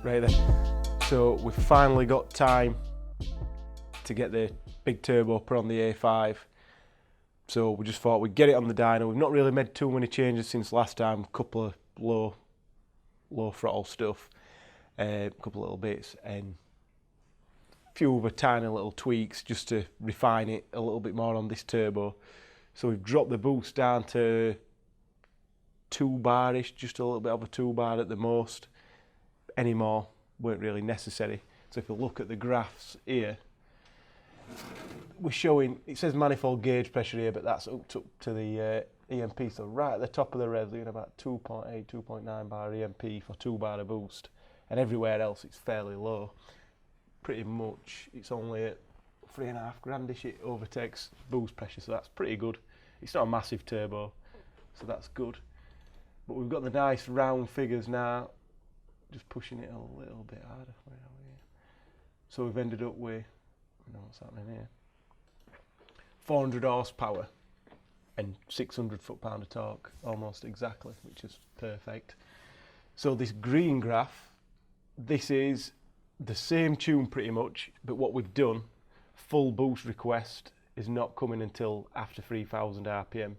right there. So we've finally got time to get the big turbo put on the A5. So we just thought we'd get it on the dyno. We've not really made too many changes since last time. A couple of low throttle stuff, a couple of little bits, and a few other tiny little tweaks just to refine it a little bit more on this turbo. So we've dropped the boost down to 2 bar-ish, just a little bit over 2 bar at the most. Any more weren't really necessary. So if you look at the graphs here, we're showing, it says manifold gauge pressure here, but that's hooked up to the EMP. So right at the top of the rev, looking about 2.8, 2.9 bar EMP for 2 bar of boost. And everywhere else it's fairly low. Pretty much, it's only at 3.5 grand-ish it overtakes boost pressure, so that's pretty good. It's not a massive turbo, so that's good. But we've got the nice round figures now, just pushing it a little bit harder. So we've ended up with, I know what's happening here, 400 horsepower and 600 foot-pound of torque, almost exactly, which is perfect. So this green graph, this is the same tune pretty much, but what we've done, full boost request is not coming until after 3000 RPM.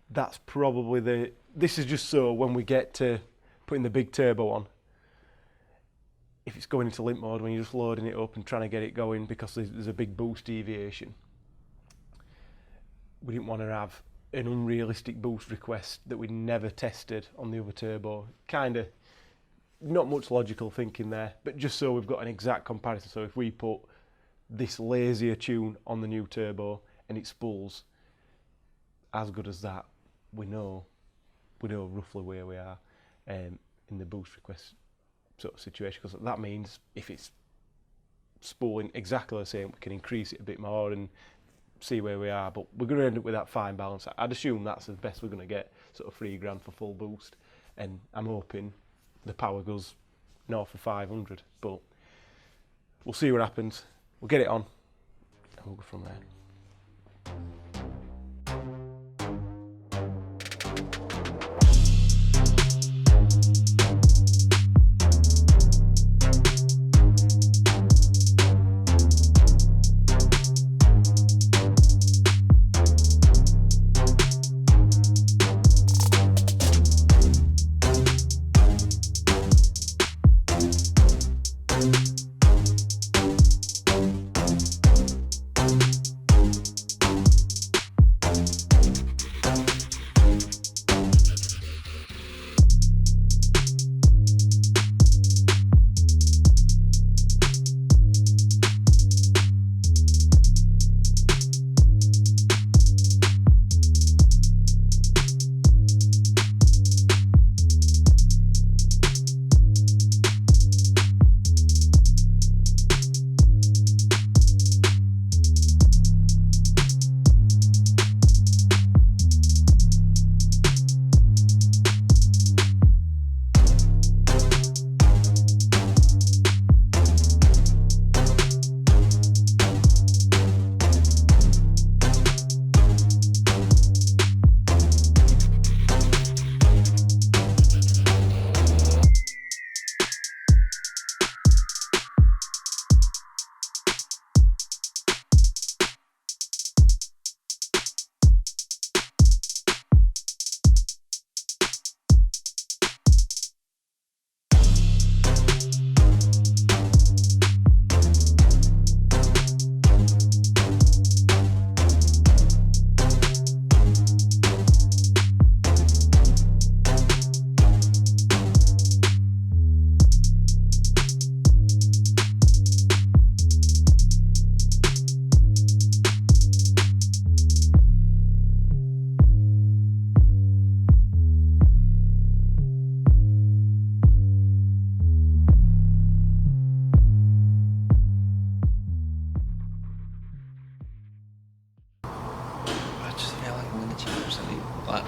That's probably this is just so when we get to putting the big turbo on, if it's going into limp mode, when you're just loading it up and trying to get it going because there's a big boost deviation, we didn't want to have an unrealistic boost request that we never tested on the other turbo. Kind of not much logical thinking there, but just so we've got an exact comparison. So if we put this lazier tune on the new turbo and it spools as good as that, we know roughly where we are in the boost request sort of situation, because that means if it's spooling exactly the same, we can increase it a bit more and see where we are. But we're going to end up with that fine balance. I'd assume that's the best we're going to get, sort of 3 grand for full boost, and I'm hoping the power goes north of 500, but we'll see what happens. We'll get it on and we'll go from there.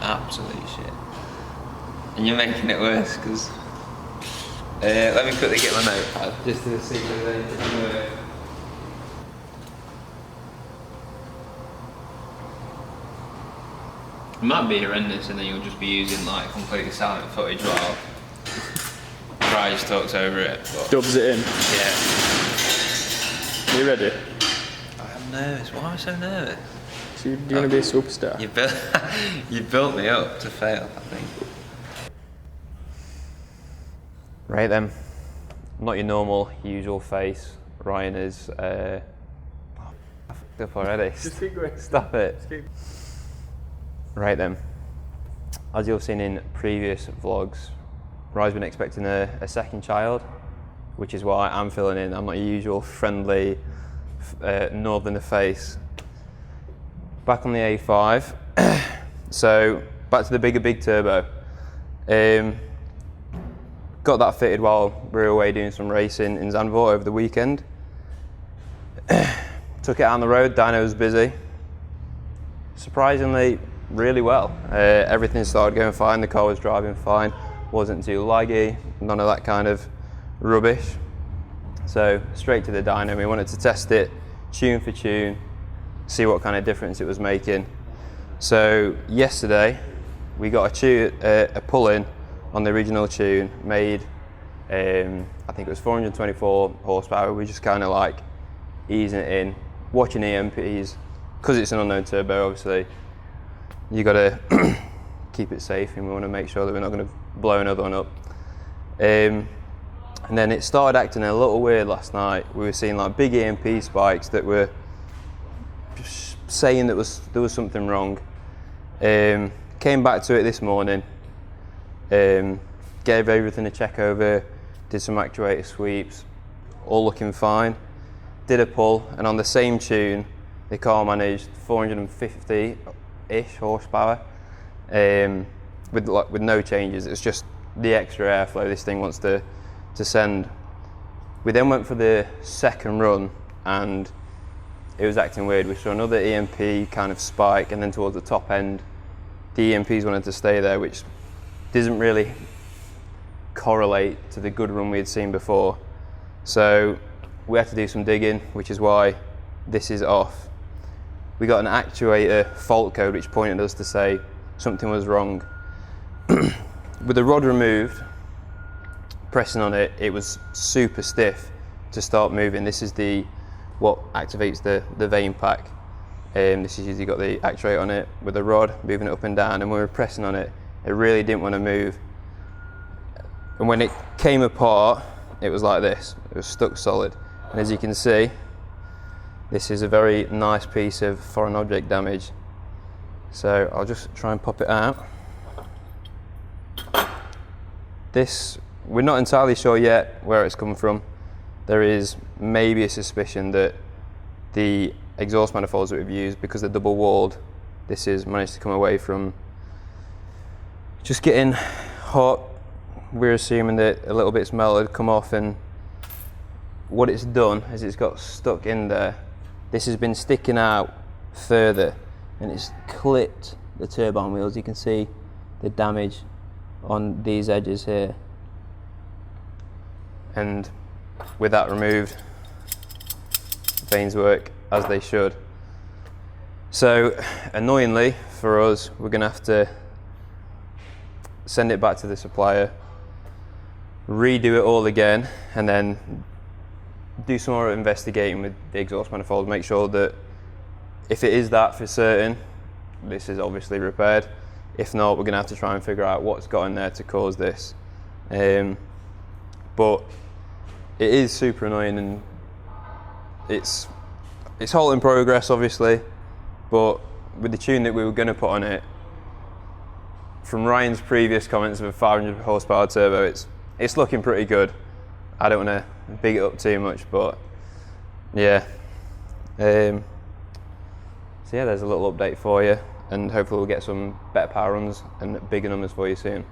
Absolute shit. And you're making it worse because let me quickly get my notepad just to see if there's anything. It might be horrendous and then you'll just be using like completely silent footage while Raj talks over it. But Dubs it in. yeah. Are you ready? I'm nervous. Why am I so nervous? Do you want to be a superstar? You built me up to fail, I think. Right then, not your normal, usual face. Ryan is, I fucked up already. Just keep going. Stop it. Just keep. Right then, as you've seen in previous vlogs, Ryan's been expecting a second child, which is why I'm filling in. I'm not your usual friendly northerner face. Back on the A5, so back to the big turbo. Got that fitted while we were away doing some racing in Zandvoort over the weekend. Took it out on the road, dyno was busy. Surprisingly, really well. Everything started going fine, the car was driving fine, wasn't too laggy, none of that kind of rubbish. So straight to the dyno, we wanted to test it tune for tune, see what kind of difference it was making. So yesterday, we got a pull-in on the original tune, made, I think it was 424 horsepower. We just kind of like easing it in, watching EMPs, because it's an unknown turbo obviously, you got to keep it safe and we want to make sure that we're not going to blow another one up. And then it started acting a little weird last night. We were seeing like big EMP spikes that were just saying that there was something wrong. Came back to it this morning, gave everything a check over, did some actuator sweeps, all looking fine. Did a pull, and on the same tune, the car managed 450-ish horsepower with no changes. It's just the extra airflow this thing wants to send. We then went for the second run, and it was acting weird. We saw another EMP kind of spike, and then towards the top end, the EMPs wanted to stay there, which doesn't really correlate to the good run we had seen before. So we had to do some digging, which is why this is off. We got an actuator fault code which pointed us to say something was wrong. With the rod removed, pressing on it, it was super stiff to start moving. This is what activates the vane pack. This is usually got the actuator on it with a rod, moving it up and down, and when we were pressing on it, it really didn't want to move. And when it came apart, it was like this. It was stuck solid. And as you can see, this is a very nice piece of foreign object damage. So I'll just try and pop it out. This, we're not entirely sure yet where it's come from. There is maybe a suspicion that the exhaust manifolds that we've used, because they're double walled, this has managed to come away from just getting hot. We're assuming that a little bit's melted, come off, and what it's done is it's got stuck in there. This has been sticking out further and it's clipped the turbine wheels. You can see the damage on these edges here. And with that removed, the vanes work as they should. So annoyingly for us, we're gonna have to send it back to the supplier, redo it all again, and then do some more investigating with the exhaust manifold, make sure that if it is that for certain, this is obviously repaired. If not, we're gonna have to try and figure out what's got in there to cause this. But it is super annoying, and it's all in progress obviously, but with the tune that we were gonna put on it, from Ryan's previous comments of a 500 horsepower turbo, it's looking pretty good. I don't want to big it up too much, but yeah. So yeah, there's a little update for you, and hopefully we'll get some better power runs and bigger numbers for you soon.